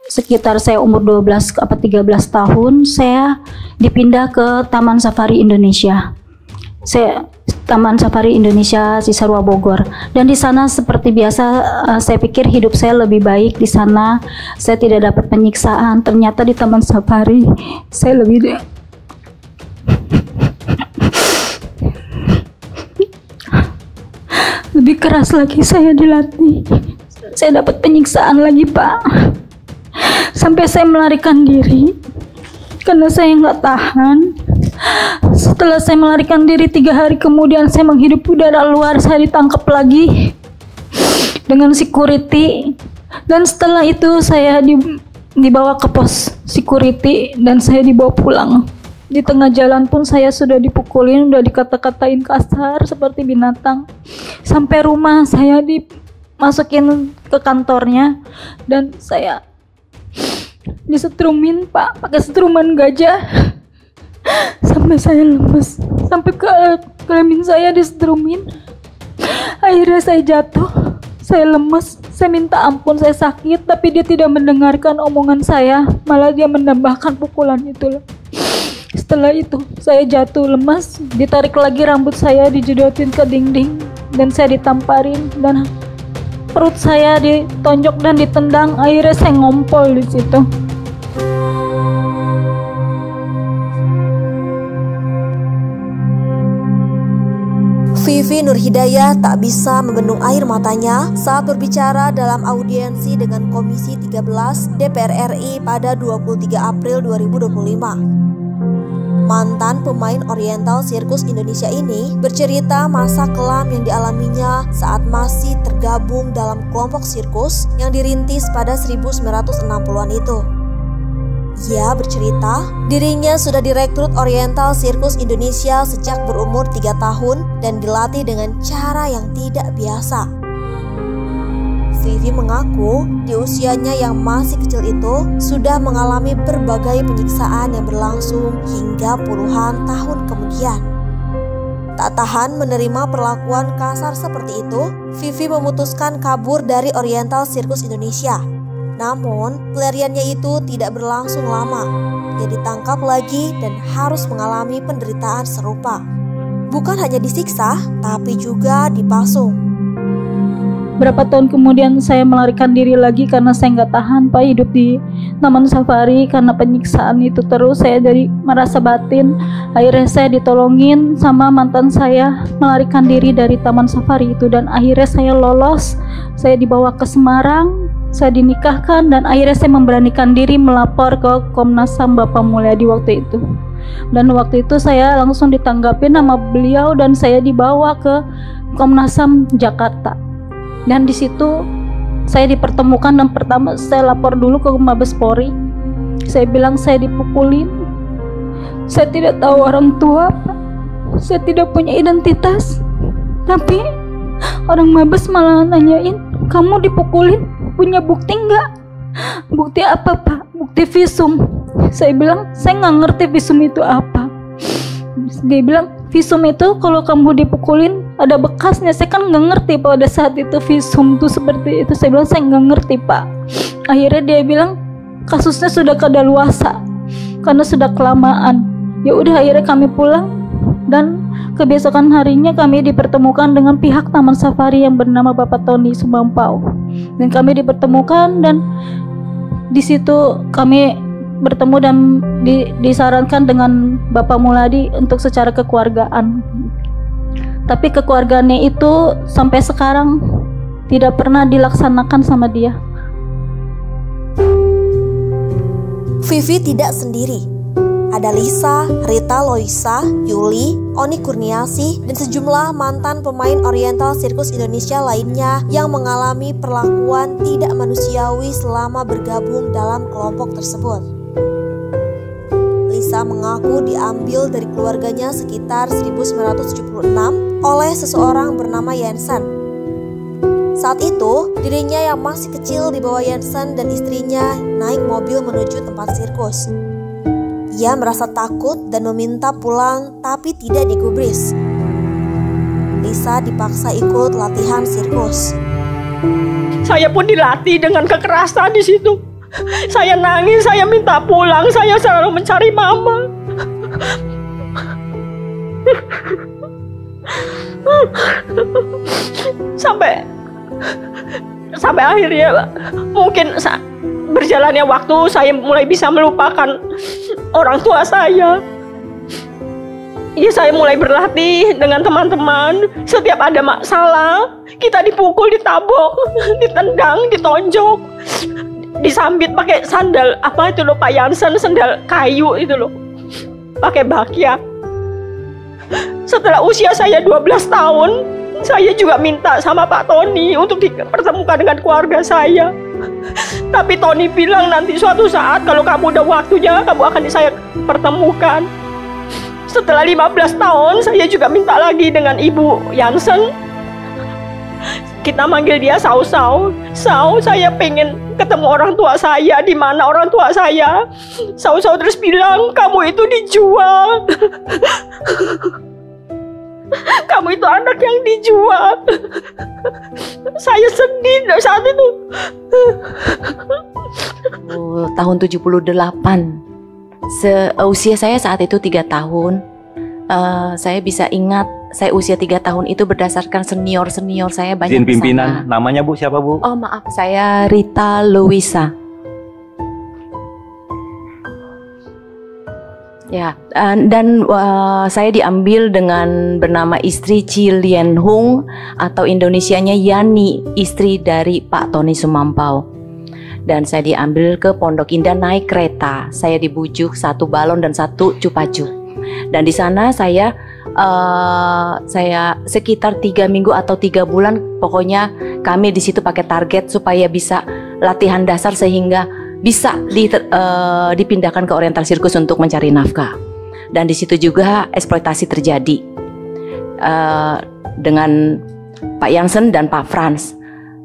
sekitar saya umur 12 atau 13 tahun, saya dipindah ke Taman Safari Indonesia. Taman Safari Indonesia Cisarua Bogor. Dan di sana seperti biasa, saya pikir hidup saya lebih baik di sana. Saya tidak dapat penyiksaan. Ternyata di Taman Safari saya lebih keras lagi, saya dilatih. Saya dapat penyiksaan lagi, Pak. Sampai saya melarikan diri karena saya nggak tahan. Setelah saya melarikan diri 3 hari kemudian, saya menghirup udara luar, saya ditangkap lagi dengan security. Dan setelah itu saya dibawa ke pos security dan saya dibawa pulang. Di tengah jalan pun saya sudah dipukulin, sudah dikata-katain kasar seperti binatang. Sampai rumah saya dimasukin ke kantornya dan saya disetrumin, Pak, pakai setruman gajah. Sampai saya lemes, sampai kelamin saya disetrumin. Akhirnya saya jatuh, saya lemes, saya minta ampun, saya sakit, tapi dia tidak mendengarkan omongan saya, malah dia menambahkan pukulan itu. Setelah itu saya jatuh lemas, ditarik lagi rambut saya, dijedotin ke dinding, dan saya ditamparin, dan perut saya ditonjok dan ditendang. Akhirnya saya ngompol di situ. Vivi Nurhidayah tak bisa membendung air matanya saat berbicara dalam audiensi dengan Komisi 13 DPR RI pada 23 April 2025. Mantan pemain Oriental Circus Indonesia ini bercerita masa kelam yang dialaminya saat masih tergabung dalam kelompok sirkus yang dirintis pada 1960-an itu. Ia bercerita, dirinya sudah direkrut Oriental Circus Indonesia sejak berumur 3 tahun dan dilatih dengan cara yang tidak biasa. Vivi mengaku di usianya yang masih kecil itu sudah mengalami berbagai penyiksaan yang berlangsung hingga puluhan tahun kemudian. Tak tahan menerima perlakuan kasar seperti itu, Vivi memutuskan kabur dari Oriental Circus Indonesia. Namun, pelariannya itu tidak berlangsung lama. Ia ditangkap lagi dan harus mengalami penderitaan serupa. Bukan hanya disiksa, tapi juga dipasung. Berapa tahun kemudian saya melarikan diri lagi karena saya nggak tahan, Pak, hidup di Taman Safari karena penyiksaan itu terus. Saya jadi merasa batin. Akhirnya saya ditolongin sama mantan saya melarikan diri dari Taman Safari itu, dan akhirnya saya lolos. Saya dibawa ke Semarang, saya dinikahkan, dan akhirnya saya memberanikan diri melapor ke Komnas HAM Bapak Mulyadi waktu itu. Dan waktu itu saya langsung ditanggapi nama beliau dan saya dibawa ke Komnas HAM Jakarta. Dan di situ saya dipertemukan, dan pertama saya lapor dulu ke Mabes Polri. Saya bilang saya dipukulin, saya tidak tahu orang tua, Pak. Saya tidak punya identitas. Tapi orang Mabes malah nanyain, kamu dipukulin, punya bukti nggak? Bukti apa, Pak? Bukti visum. Saya bilang saya nggak ngerti visum itu apa. Dia bilang visum itu kalau kamu dipukulin ada bekasnya. Saya kan nggak ngerti pada saat itu visum itu seperti itu. Saya bilang saya nggak ngerti, Pak. Akhirnya dia bilang kasusnya sudah kadaluarsa karena sudah kelamaan. Ya udah, akhirnya kami pulang, dan kebesokan harinya kami dipertemukan dengan pihak Taman Safari yang bernama Bapak Tony Sumampau. Dan kami dipertemukan, dan di situ kami bertemu dan disarankan dengan Bapak Mulyadi untuk secara kekeluargaan. Tapi kekeluargaannya itu sampai sekarang tidak pernah dilaksanakan sama dia. Vivi tidak sendiri. Ada Lisa, Rita Loisa, Yuli, Oni Kurniasi, dan sejumlah mantan pemain Oriental Circus Indonesia lainnya yang mengalami perlakuan tidak manusiawi selama bergabung dalam kelompok tersebut. Lisa mengaku diambil dari keluarganya sekitar 1976 oleh seseorang bernama Jensen. Saat itu, dirinya yang masih kecil dibawa Jensen dan istrinya naik mobil menuju tempat sirkus. Ia merasa takut dan meminta pulang, tapi tidak digubris. Lisa dipaksa ikut latihan sirkus. Saya pun dilatih dengan kekerasan di situ. Saya nangis, saya minta pulang, saya selalu mencari mama. Sampai akhirnya mungkin berjalannya waktu saya mulai bisa melupakan orang tua saya. Ya, saya mulai berlatih dengan teman-teman. Setiap ada masalah, kita dipukul, ditabok, ditendang, ditonjok, disambit pakai sandal apa itu loh Pak Jansen, sandal kayu itu loh, pakai bakya. Setelah usia saya 12 tahun, saya juga minta sama Pak Tony untuk dipertemukan dengan keluarga saya. Tapi Tony bilang nanti suatu saat kalau kamu udah waktunya, kamu akan saya pertemukan. Setelah 15 tahun, saya juga minta lagi dengan Ibu Jansen. Kita manggil dia Sau. Sau, saya pengen ketemu orang tua saya. Di mana orang tua saya? Sau terus bilang, kamu itu dijual. Kamu itu anak yang dijual. Saya sedih saat itu. Tahun 78. Usia saya saat itu 3 tahun. Saya bisa ingat saya usia 3 tahun itu berdasarkan senior saya banyak. Izin pimpinan, namanya Bu siapa Bu? Oh maaf, saya Rita Louisa. Ya, dan saya diambil dengan bernama istri Chi Lien Hung atau Indonesianya Yani, istri dari Pak Tony Sumampau. Dan saya diambil ke Pondok Indah naik kereta. Saya dibujuk 1 balon dan 1 cupacu. Dan di sana saya sekitar 3 minggu atau 3 bulan, pokoknya kami di situ pakai target supaya bisa latihan dasar sehingga bisa dipindahkan ke Oriental Circus untuk mencari nafkah. Dan di situ juga eksploitasi terjadi dengan Pak Jansen dan Pak Frans.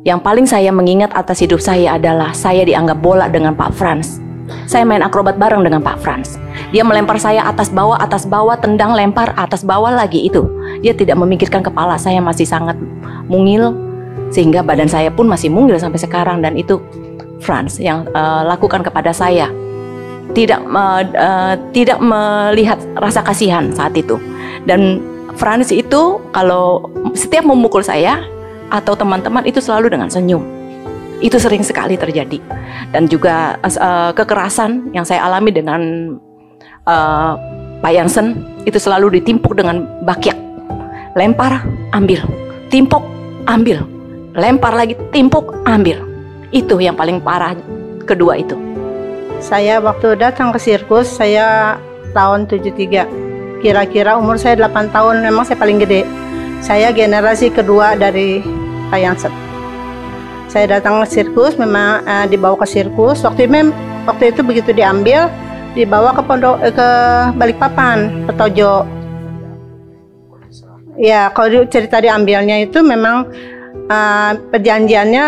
Yang paling saya mengingat atas hidup saya adalah saya dianggap bola dengan Pak Frans. Saya main akrobat bareng dengan Pak Frans. Dia melempar saya atas bawah, tendang, lempar, atas bawah lagi itu. Dia tidak memikirkan kepala saya masih sangat mungil, sehingga badan saya pun masih mungil sampai sekarang. Dan itu Frans yang lakukan kepada saya. Tidak melihat rasa kasihan saat itu. Dan Frans itu kalau setiap memukul saya atau teman-teman itu selalu dengan senyum. Itu sering sekali terjadi. Dan juga kekerasan yang saya alami dengan Pak Jansen itu selalu ditimpuk dengan bakyak. Lempar, ambil. Timpuk, ambil. Lempar lagi, timpuk, ambil. Itu yang paling parah kedua itu. Saya waktu datang ke sirkus, saya tahun 73. Kira-kira umur saya 8 tahun, memang saya paling gede. Saya generasi kedua dari Pak Jansen. Saya datang ke sirkus, memang dibawa ke sirkus. Waktu itu begitu diambil, dibawa ke Balikpapan, Petojo. Ya, kalau cerita diambilnya itu memang perjanjiannya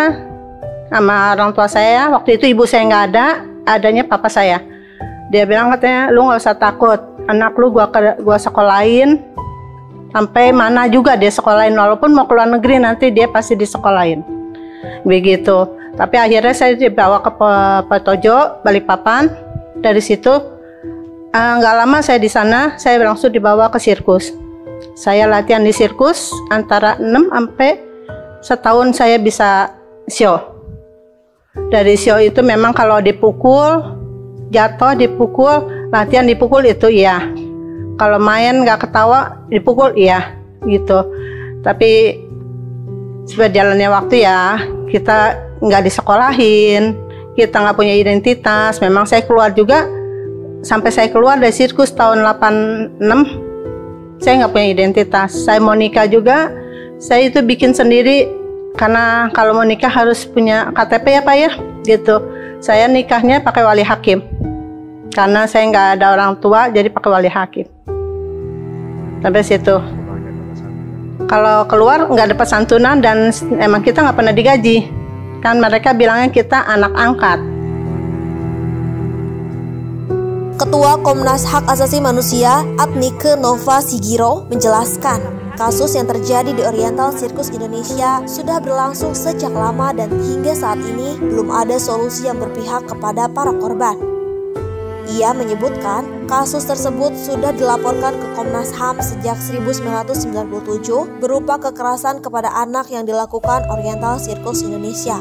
sama orang tua saya. Waktu itu ibu saya nggak ada, adanya papa saya. Dia bilang katanya, lu nggak usah takut, anak lu gua sekolahin sampai mana juga dia sekolahin, walaupun mau ke luar negeri nanti dia pasti disekolahin. Begitu. Tapi akhirnya saya dibawa ke Petojo, Balikpapan. Dari situ nggak lama saya di sana, saya langsung dibawa ke sirkus. Saya latihan di sirkus antara 6 sampai setahun saya bisa show. Dari show itu memang kalau dipukul, jatuh dipukul, latihan dipukul itu iya. Kalau main nggak ketawa dipukul iya gitu. Tapi seberjalannya waktu ya kita nggak disekolahin, kita nggak punya identitas. Memang saya keluar juga, sampai saya keluar dari sirkus tahun 86 saya nggak punya identitas. Saya mau nikah juga, saya itu bikin sendiri karena kalau mau nikah harus punya KTP ya Pak ya gitu. Saya nikahnya pakai wali hakim karena saya nggak ada orang tua, jadi pakai wali hakim. Sampai situ. Kalau keluar nggak dapat santunan dan emang kita nggak pernah digaji. Kan mereka bilangnya kita anak angkat. Ketua Komnas Hak Asasi Manusia Adnike Nova Sigiro menjelaskan, Kasus yang terjadi di Oriental Circus Indonesia sudah berlangsung sejak lama dan hingga saat ini belum ada solusi yang berpihak kepada para korban. Ia menyebutkan kasus tersebut sudah dilaporkan ke Komnas HAM sejak 1997 berupa kekerasan kepada anak yang dilakukan Oriental Circus Indonesia.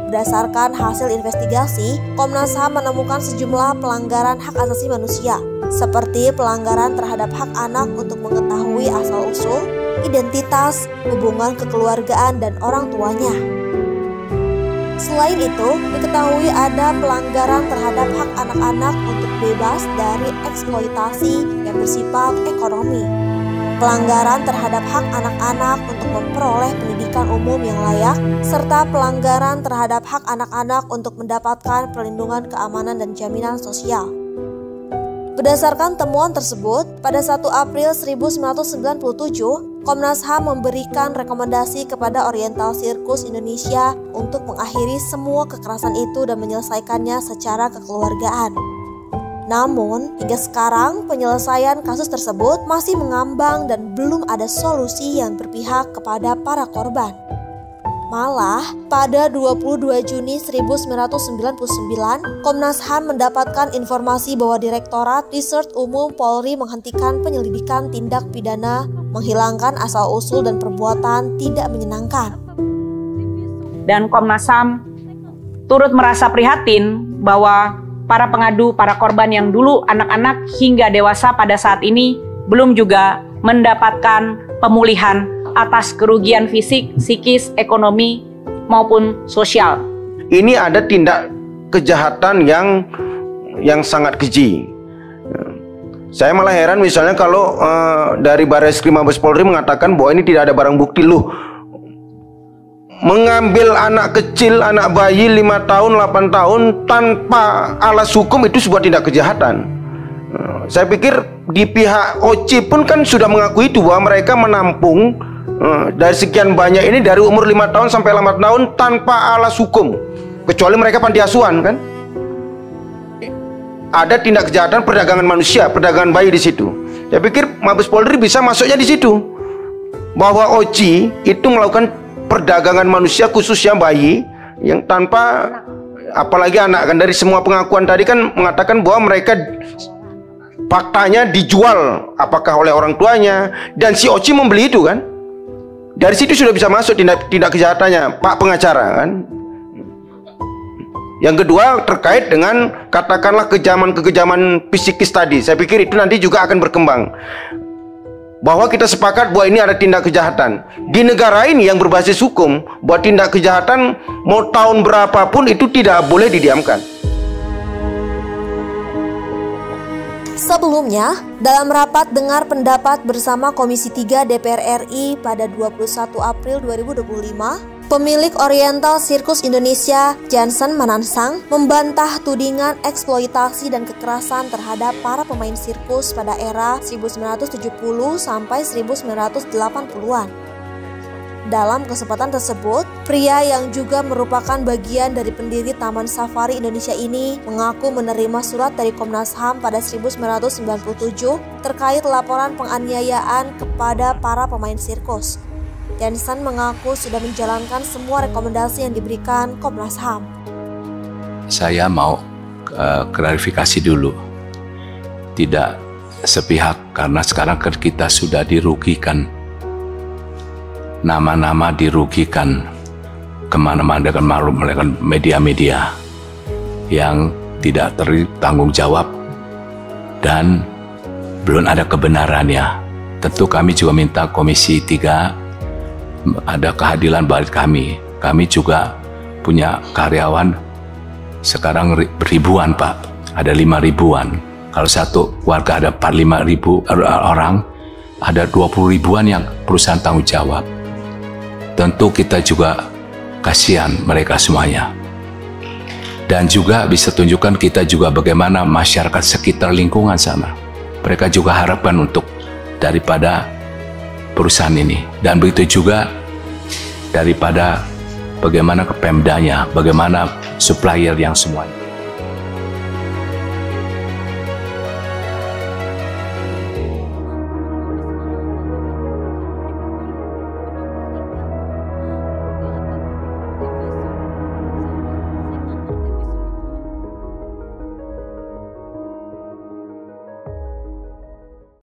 Berdasarkan hasil investigasi, Komnas HAM menemukan sejumlah pelanggaran hak asasi manusia, seperti pelanggaran terhadap hak anak untuk mengetahui asal-usul, identitas, hubungan kekeluargaan, dan orang tuanya. Selain itu, diketahui ada pelanggaran terhadap hak anak-anak untuk bebas dari eksploitasi yang bersifat ekonomi, pelanggaran terhadap hak anak-anak untuk memperoleh pendidikan umum yang layak, serta pelanggaran terhadap hak anak-anak untuk mendapatkan perlindungan keamanan dan jaminan sosial. Berdasarkan temuan tersebut, pada 1 April 1997, Komnas HAM memberikan rekomendasi kepada Oriental Circus Indonesia untuk mengakhiri semua kekerasan itu dan menyelesaikannya secara kekeluargaan. Namun, hingga sekarang penyelesaian kasus tersebut masih mengambang dan belum ada solusi yang berpihak kepada para korban. Malah, pada 22 Juni 1999, Komnas HAM mendapatkan informasi bahwa Direktorat Reserse Umum Polri menghentikan penyelidikan tindak pidana menghilangkan asal-usul dan perbuatan tidak menyenangkan. Dan Komnas HAM turut merasa prihatin bahwa para pengadu, para korban yang dulu anak-anak hingga dewasa pada saat ini belum juga mendapatkan pemulihan atas kerugian fisik, psikis, ekonomi, maupun sosial. Ini ada tindak kejahatan yang sangat keji. Saya malah heran misalnya kalau dari Barreskrim Mabes Polri mengatakan bahwa ini tidak ada barang bukti. Loh, mengambil anak kecil, anak bayi 5 tahun, 8 tahun tanpa alas hukum itu sebuah tindak kejahatan. Saya pikir di pihak OC pun kan sudah mengakui itu bahwa mereka menampung dari sekian banyak ini dari umur 5 tahun sampai 8 tahun tanpa alas hukum, kecuali mereka panti asuhan kan. Ada tindak kejahatan perdagangan manusia, perdagangan bayi di situ. Saya pikir Mabes Polri bisa masuknya di situ, bahwa OC itu melakukan perdagangan manusia khususnya bayi yang tanpa, apalagi anak kan. Dari semua pengakuan tadi kan mengatakan bahwa mereka faktanya dijual apakah oleh orang tuanya dan si OC membeli itu kan. Dari situ sudah bisa masuk tindak kejahatannya Pak pengacara kan. Yang kedua terkait dengan katakanlah kekejaman psikis tadi. Saya pikir itu nanti juga akan berkembang, bahwa kita sepakat bahwa ini ada tindak kejahatan. Di negara ini yang berbasis hukum, bahwa tindak kejahatan mau tahun berapapun itu tidak boleh didiamkan. Sebelumnya, dalam rapat dengar pendapat bersama Komisi 3 DPR RI pada 21 April 2025, pemilik Oriental Circus Indonesia, Jansen Manansang, membantah tudingan eksploitasi dan kekerasan terhadap para pemain sirkus pada era 1970 sampai 1980-an. Dalam kesempatan tersebut, pria yang juga merupakan bagian dari pendiri Taman Safari Indonesia ini mengaku menerima surat dari Komnas HAM pada 1997 terkait laporan penganiayaan kepada para pemain sirkus. Jansen mengaku sudah menjalankan semua rekomendasi yang diberikan Komnas HAM. Saya mau klarifikasi dulu, tidak sepihak, karena sekarang kita sudah dirugikan. Nama-nama dirugikan kemana-mana dengan malu melakukan media-media yang tidak bertanggung jawab dan belum ada kebenarannya. Tentu kami juga minta Komisi 3 ada keadilan bagi kami. Kami juga punya karyawan sekarang ribuan Pak, ada 5 ribuan. Kalau satu keluarga ada 45 ribu orang, ada 20 ribuan yang perusahaan tanggung jawab. Tentu kita juga kasihan mereka semuanya. Dan juga bisa tunjukkan kita juga bagaimana masyarakat sekitar lingkungan sana. Mereka juga harapkan untuk daripada perusahaan ini. Dan begitu juga daripada bagaimana ke Pemdanya, bagaimana supplier yang semuanya.